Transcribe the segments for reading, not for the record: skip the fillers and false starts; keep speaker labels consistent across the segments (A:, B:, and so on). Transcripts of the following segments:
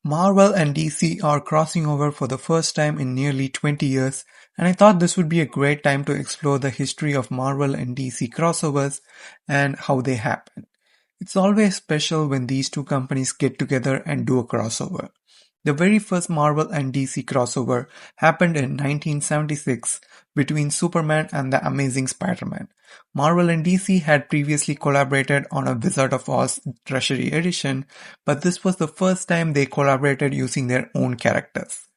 A: Marvel and DC are crossing over for the first time in nearly 20 years, and I thought this would be a great time to explore the history of Marvel and DC crossovers and how they happen. It's always special when these two companies get together and do a crossover. The very first Marvel and DC crossover happened in 1976 between Superman and the Amazing Spider-Man. Marvel and DC had previously collaborated on a Wizard of Oz Treasury edition, but this was the first time they collaborated using their own characters.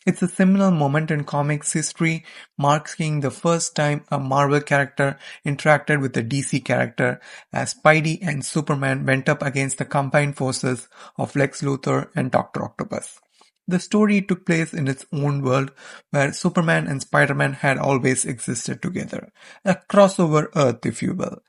A: It's a seminal moment in comics history, marking the first time a Marvel character interacted with a DC character, as Spidey and Superman went up against the combined forces of Lex Luthor and Dr. Octopus. The story took place in its own world, where Superman and Spider-Man had always existed together. A crossover Earth, if you will.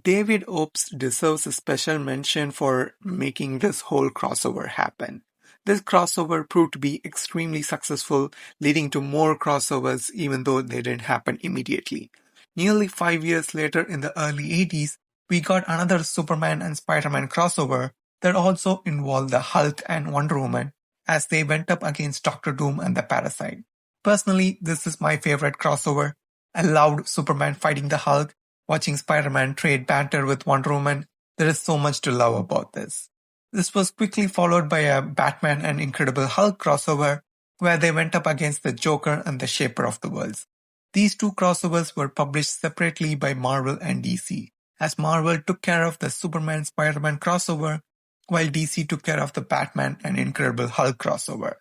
A: David Opes deserves a special mention for making this whole crossover happen. This crossover proved to be extremely successful, leading to more crossovers even though they didn't happen immediately. Nearly 5 years later in the early 80s, we got another Superman and Spider-Man crossover that also involved the Hulk and Wonder Woman as they went up against Doctor Doom and the Parasite. Personally, this is my favorite crossover. I loved Superman fighting the Hulk. Watching Spider-Man trade banter with Wonder Woman, there is so much to love about this. This was quickly followed by a Batman and Incredible Hulk crossover, where they went up against the Joker and the Shaper of the Worlds. These two crossovers were published separately by Marvel and DC, as Marvel took care of the Superman-Spider-Man crossover, while DC took care of the Batman and Incredible Hulk crossover.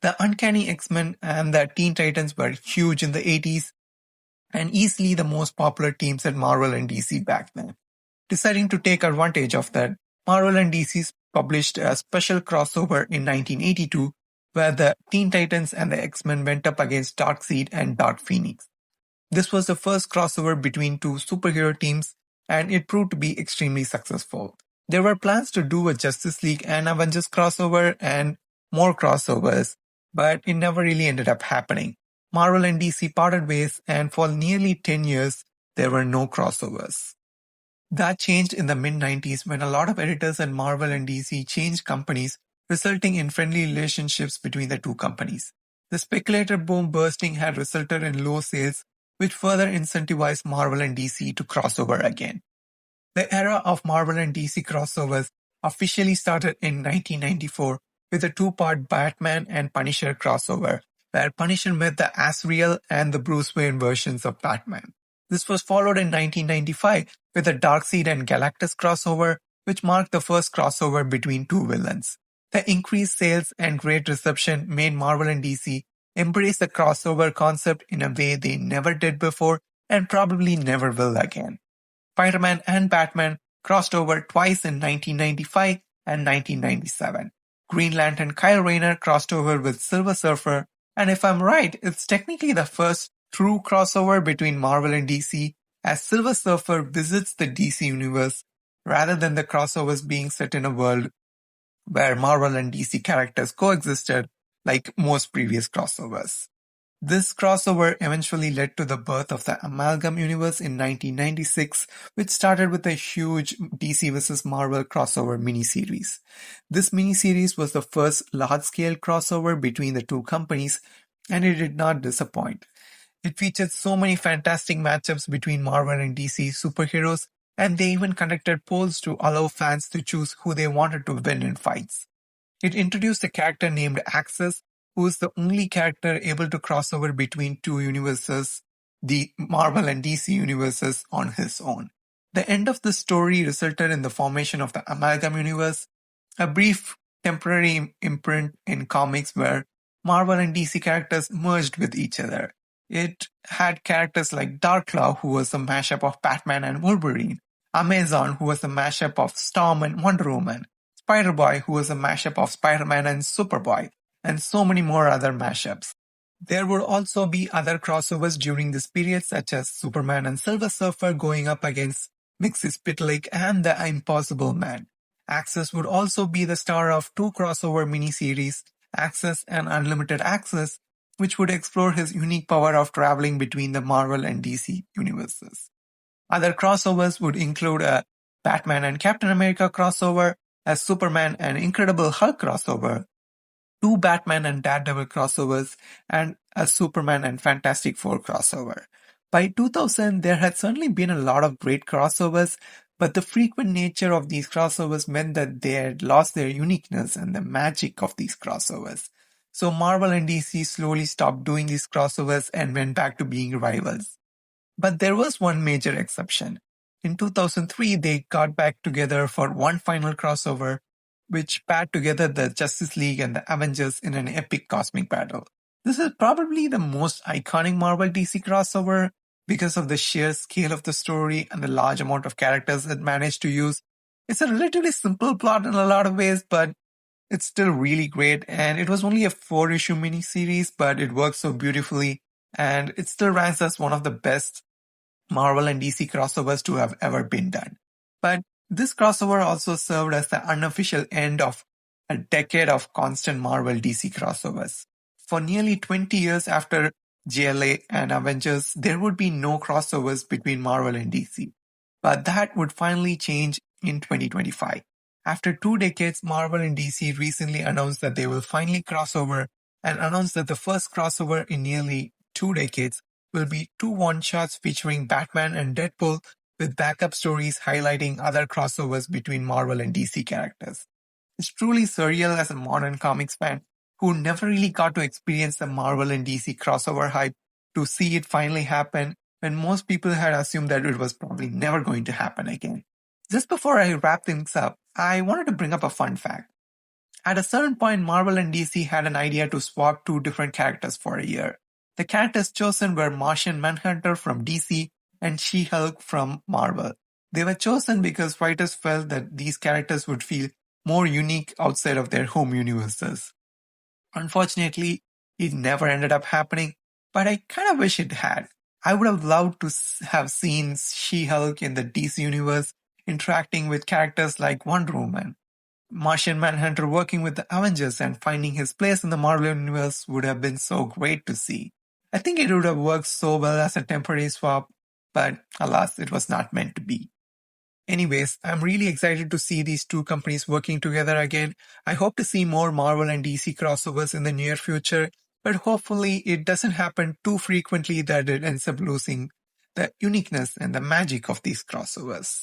A: The Uncanny X-Men and the Teen Titans were huge in the 80s, and easily the most popular teams at Marvel and DC back then. Deciding to take advantage of that, Marvel and DC published a special crossover in 1982 where the Teen Titans and the X-Men went up against Darkseid and Dark Phoenix. This was the first crossover between two superhero teams, and it proved to be extremely successful. There were plans to do a Justice League and Avengers crossover and more crossovers, but it never really ended up happening. Marvel and DC parted ways, and for nearly 10 years, there were no crossovers. That changed in the mid-90s when a lot of editors at Marvel and DC changed companies, resulting in friendly relationships between the two companies. The speculator boom bursting had resulted in low sales, which further incentivized Marvel and DC to crossover again. The era of Marvel and DC crossovers officially started in 1994 with a two-part Batman and Punisher crossover, where Punisher met the Azrael and the Bruce Wayne versions of Batman. This was followed in 1995 with the Darkseid and Galactus crossover, which marked the first crossover between two villains. The increased sales and great reception made Marvel and DC embrace the crossover concept in a way they never did before and probably never will again. Spider-Man and Batman crossed over twice in 1995 and 1997. Green Lantern Kyle Rayner crossed over with Silver Surfer, and if I'm right, it's technically the first true crossover between Marvel and DC, as Silver Surfer visits the DC universe rather than the crossovers being set in a world where Marvel and DC characters coexisted like most previous crossovers. This crossover eventually led to the birth of the Amalgam universe in 1996, which started with a huge DC vs. Marvel crossover miniseries. This miniseries was the first large-scale crossover between the two companies, and it did not disappoint. It featured so many fantastic matchups between Marvel and DC superheroes, and they even conducted polls to allow fans to choose who they wanted to win in fights. It introduced a character named Axis, who is the only character able to cross over between two universes, the Marvel and DC universes, on his own. The end of the story resulted in the formation of the Amalgam universe, a brief temporary imprint in comics where Marvel and DC characters merged with each other. It had characters like Darkclaw, who was a mashup of Batman and Wolverine, Amazon, who was a mashup of Storm and Wonder Woman, Spider-Boy, who was a mashup of Spider-Man and Superboy, and so many more other mashups. There would also be other crossovers during this period, such as Superman and Silver Surfer going up against Mxyzptlk and the Impossible Man. Axis would also be the star of two crossover miniseries, Axis and Unlimited Access, which would explore his unique power of traveling between the Marvel and DC universes. Other crossovers would include a Batman and Captain America crossover, a Superman and Incredible Hulk crossover, two Batman and Daredevil crossovers, and a Superman and Fantastic Four crossover. By 2000, there had certainly been a lot of great crossovers, but the frequent nature of these crossovers meant that they had lost their uniqueness and the magic of these crossovers. So Marvel and DC slowly stopped doing these crossovers and went back to being rivals. But there was one major exception. In 2003, they got back together for one final crossover, which paired together the Justice League and the Avengers in an epic cosmic battle. This is probably the most iconic Marvel DC crossover because of the sheer scale of the story and the large amount of characters it managed to use. It's a relatively simple plot in a lot of ways, but it's still really great. And it was only a 4-issue miniseries, but it works so beautifully. And it still ranks as one of the best Marvel and DC crossovers to have ever been done. But this crossover also served as the unofficial end of a decade of constant Marvel DC crossovers. For nearly 20 years after JLA and Avengers, there would be no crossovers between Marvel and DC. But that would finally change in 2025. After 2 decades, Marvel and DC recently announced that they will finally cross over and announced that the first crossover in nearly 2 decades will be 2 one-shots featuring Batman and Deadpool with backup stories highlighting other crossovers between Marvel and DC characters. It's truly surreal as a modern comics fan who never really got to experience the Marvel and DC crossover hype to see it finally happen when most people had assumed that it was probably never going to happen again. Just before I wrap things up, I wanted to bring up a fun fact. At a certain point, Marvel and DC had an idea to swap 2 different characters for a year. The characters chosen were Martian Manhunter from DC and She-Hulk from Marvel. They were chosen because writers felt that these characters would feel more unique outside of their home universes. Unfortunately, it never ended up happening, but I kind of wish it had. I would have loved to have seen She-Hulk in the DC universe interacting with characters like Wonder Woman. Martian Manhunter working with the Avengers and finding his place in the Marvel Universe would have been so great to see. I think it would have worked so well as a temporary swap, but alas, it was not meant to be. Anyways, I'm really excited to see these 2 companies working together again. I hope to see more Marvel and DC crossovers in the near future, but hopefully it doesn't happen too frequently that it ends up losing the uniqueness and the magic of these crossovers.